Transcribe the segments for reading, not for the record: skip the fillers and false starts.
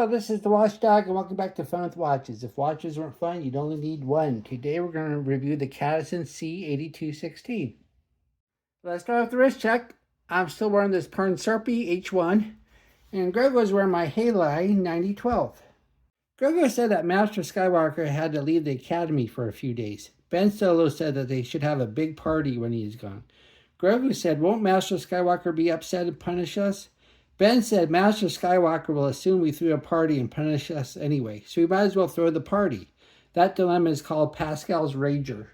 Hello, this is the Watchdog, and welcome back to Fun with Watches. If watches weren't fun, you'd only need one. Today we're going to review the Cadisen C8216. Let's start with the wrist check. I'm still wearing this Pern Serpy H1, and Greg was wearing my Haley 9012. Greg said that Master Skywalker had to leave the Academy for a few days. Ben Solo said that they should have a big party when he's gone. Greg said, won't Master Skywalker be upset and punish us? Ben said Master Skywalker will assume we threw a party and punish us anyway, so we might as well throw the party. That dilemma is called Pascal's Rager.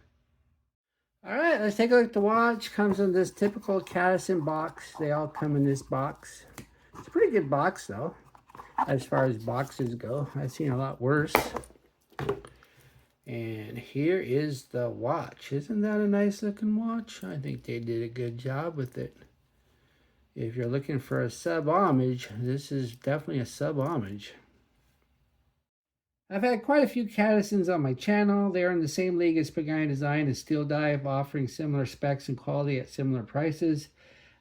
Alright, let's take a look at the watch. Comes in this typical Cadisen box. They all come in this box. It's a pretty good box though, as far as boxes go. I've seen a lot worse. And here is the watch. Isn't that a nice looking watch? I think they did a good job with it. If you're looking for a sub-homage, this is definitely a sub-homage. I've had quite a few Cadisens on my channel. They're in the same league as Pagani Design and Steel Dive, offering similar specs and quality at similar prices.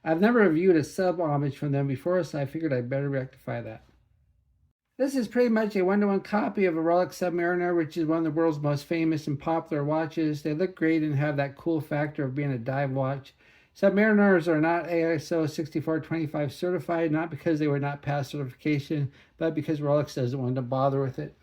I've never reviewed a sub-homage from them before, so I figured I'd better rectify that. This is pretty much a one-to-one copy of a Rolex Submariner, which is one of the world's most famous and popular watches. They look great and have that cool factor of being a dive watch. Submariners are not ISO 6425 certified, not because they would not pass certification, but because Rolex doesn't want to bother with it.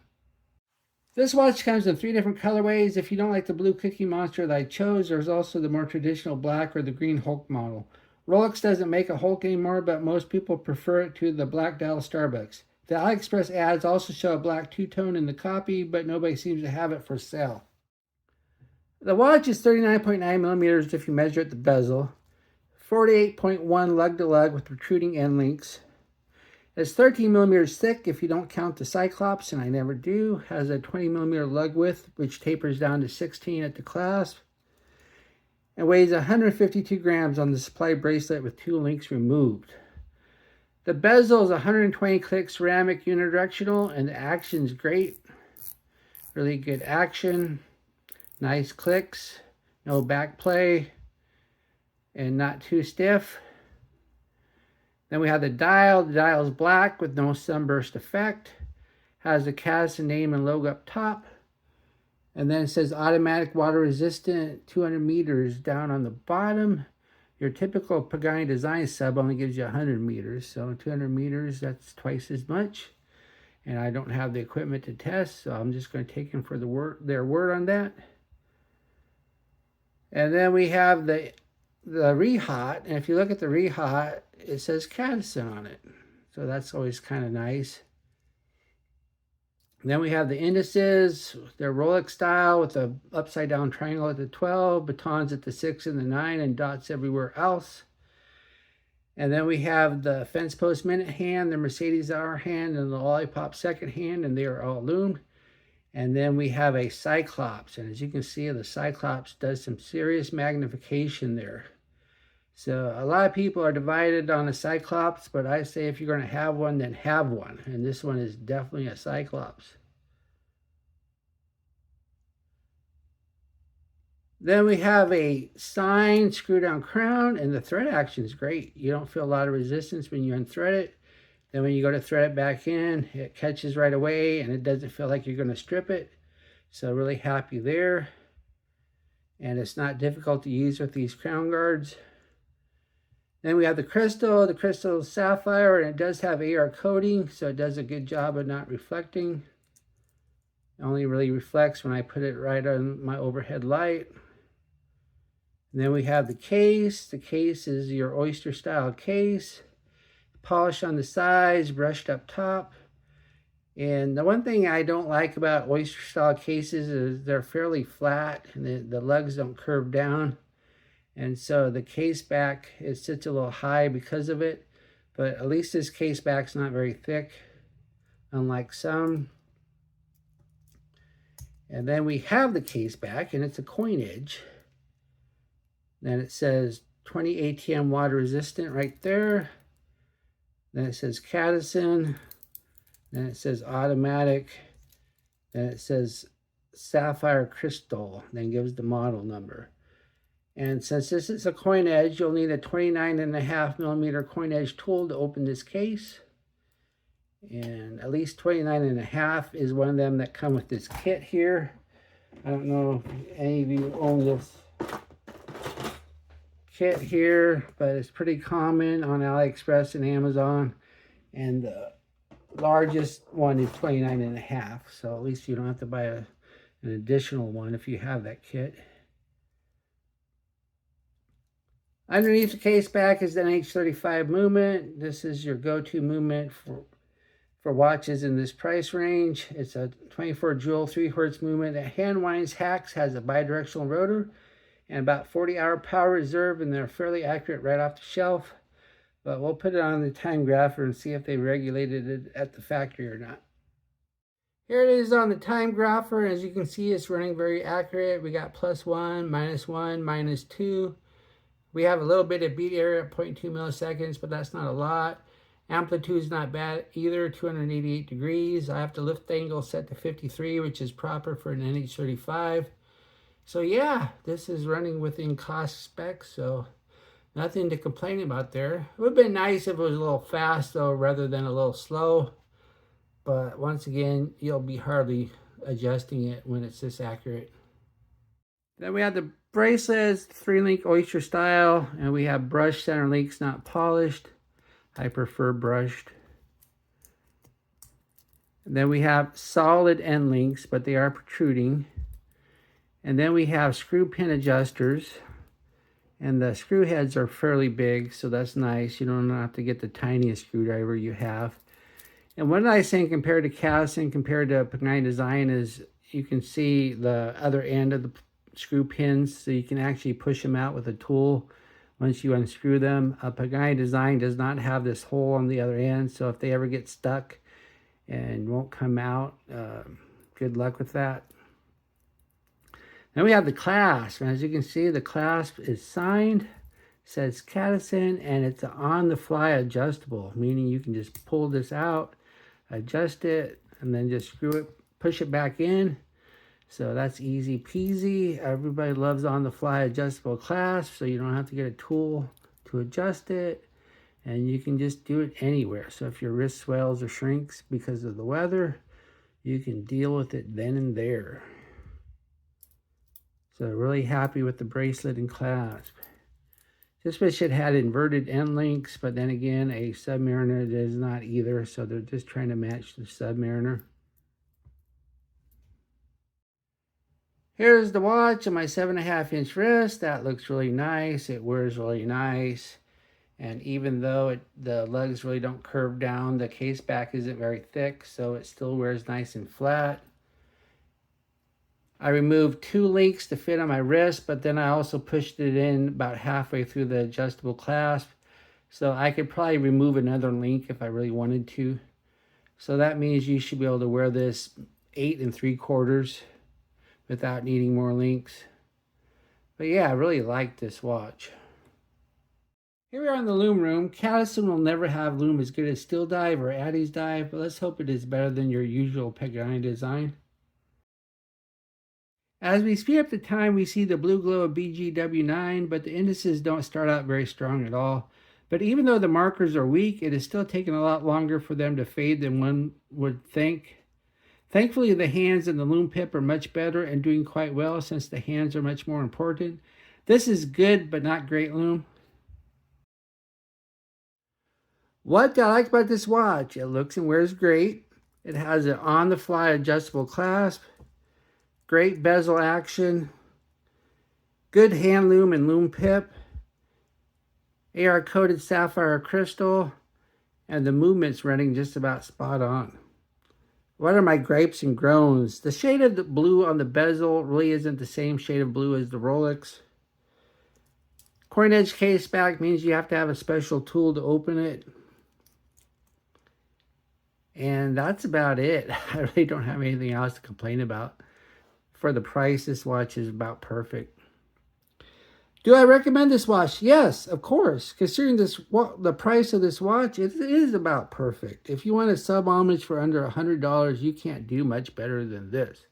This watch comes in 3 different colorways. If you don't like the blue Cookie Monster that I chose, there's also the more traditional black or the green Hulk model. Rolex doesn't make a Hulk anymore, but most people prefer it to the black dial Starbucks. The AliExpress ads also show a black two-tone in the copy, but nobody seems to have it for sale. The watch is 39.9 millimeters if you measure at the bezel, 48.1 lug to lug with protruding end links. It's 13 millimeters thick if you don't count the Cyclops, and I never do. Has a 20 millimeter lug width, which tapers down to 16 at the clasp, and weighs 152 grams on the supply bracelet with 2 links removed. The bezel is 120 click ceramic unidirectional, and the action's great. Really good action. Nice clicks, no back play, and not too stiff. Then we have the dial. The dial is black with no sunburst effect. Has the Cadisen name and logo up top. And then it says automatic water resistant, 200 meters down on the bottom. Your typical Pagani Design sub only gives you 100 meters. So 200 meters, that's twice as much. And I don't have the equipment to test, so I'm just going to take them for their word on that. And then we have the Rehot, and if you look at the Rehot, it says Cadisen on it. So that's always kind of nice. And then we have the indices. They're Rolex style with a upside down triangle at the 12, batons at the 6 and the 9, and dots everywhere else. And then we have the fence post minute hand, the Mercedes hour hand, and the Lollipop second hand, and they are all loomed. And then we have a Cyclops, and as you can see, the Cyclops does some serious magnification there. So a lot of people are divided on a Cyclops, but I say if you're going to have one, then have one. And this one is definitely a Cyclops. Then we have a sign screw down crown, and the thread action is great. You don't feel a lot of resistance when you unthread it. Then when you go to thread it back in, it catches right away, and it doesn't feel like you're going to strip it. So really happy there. And it's not difficult to use with these crown guards. Then we have the crystal sapphire, and it does have AR coating, so it does a good job of not reflecting. It only really reflects when I put it right on my overhead light. And then we have the case. The case is your oyster style case. Polish on the sides, brushed up top. And the one thing I don't like about oyster style cases is they're fairly flat, and the lugs don't curve down. And so the case back, it sits a little high because of it. But at least this case back's not very thick, unlike some. And then we have the case back, and it's a coin edge. Then it says 20 ATM water resistant right there. Then it says Cadisen. Then it says automatic. Then it says sapphire crystal. Then gives the model number. And since this is a coin edge, you'll need a 29.5 millimeter coin edge tool to open this case. And at least 29.5 is one of them that come with this kit here. I don't know if any of you own this kit here, but it's pretty common on AliExpress and Amazon. And the largest one is 29.5, so at least you don't have to buy an additional one if you have that kit. Underneath the case back is the NH35 movement. This is your go-to movement for watches in this price range. It's a 24 jewel 3 Hz movement that hand winds hacks, has a bidirectional rotor, and about 40-hour power reserve, and they're fairly accurate right off the shelf. But we'll put it on the time grapher and see if they regulated it at the factory or not. Here it is on the time grapher. As you can see, it's running very accurate. We got +1, -1, -2. We have a little bit of beat error at 0.2 milliseconds, but that's not a lot. Amplitude is not bad either, 288 degrees. I have the lift angle set to 53, which is proper for an NH35. So yeah, this is running within cost specs, so nothing to complain about there. It would have been nice if it was a little fast though, rather than a little slow. But once again, you'll be hardly adjusting it when it's this accurate. Then we have the bracelets, 3-link oyster style, and we have brushed center links, not polished. I prefer brushed. And then we have solid end links, but they are protruding. And then we have screw pin adjusters, and the screw heads are fairly big, so that's nice. You don't have to get the tiniest screwdriver you have. And one nice thing compared to Cadisen, compared to Pagani Design, is you can see the other end of the screw pins, so you can actually push them out with a tool once you unscrew them. Pagani Design does not have this hole on the other end, so if they ever get stuck and won't come out, good luck with that. Then we have the clasp, and as you can see, the clasp is signed, says Cadisen, and it's on-the-fly adjustable, meaning you can just pull this out, adjust it, and then just screw it, push it back in. So that's easy peasy. Everybody loves on-the-fly adjustable clasp, so you don't have to get a tool to adjust it, and you can just do it anywhere. So if your wrist swells or shrinks because of the weather, you can deal with it then and there. So really happy with the bracelet and clasp. Just wish it had inverted end links, but then again, a Submariner does not either, so they're just trying to match the Submariner. Here's the watch on my 7.5-inch wrist. That looks really nice. It wears really nice. And even though the lugs really don't curve down, the case back isn't very thick, so it still wears nice and flat. I removed 2 links to fit on my wrist, but then I also pushed it in about halfway through the adjustable clasp. So I could probably remove another link if I really wanted to. So that means you should be able to wear this 8 3/4 without needing more links. But yeah, I really like this watch. Here we are in the loom room. Cadisen will never have loom as good as Steel Dive or Addy's Dive, but let's hope it is better than your usual Pagani Design. As we speed up the time, we see the blue glow of BGW9, but the indices don't start out very strong at all. But even though the markers are weak, it is still taking a lot longer for them to fade than one would think. Thankfully, the hands and the loom pip are much better and doing quite well, since the hands are much more important. This is good, but not great loom. What I like about this watch, it looks and wears great. It has an on-the-fly adjustable clasp. Great bezel action, good hand loom and loom pip, AR coated sapphire crystal, and the movement's running just about spot on. What are my gripes and groans? The shade of the blue on the bezel really isn't the same shade of blue as the Rolex. Coin edge case back means you have to have a special tool to open it. And that's about it. I really don't have anything else to complain about. For the price, this watch is about perfect. Do I recommend this watch? Yes, of course. Considering the price of this watch, it is about perfect. If you want a sub homage for under $100, you can't do much better than this.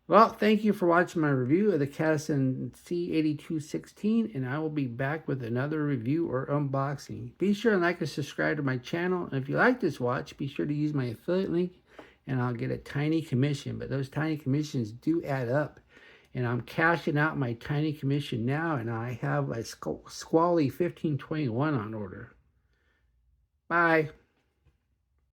Well, thank you for watching my review of the Cadisen C8216, and I will be back with another review or unboxing. Be sure and like and subscribe to my channel, and if you like this watch, be sure to use my affiliate link, and I'll get a tiny commission, but those tiny commissions do add up. And I'm cashing out my tiny commission now, and I have a Squally 1521 on order. Bye.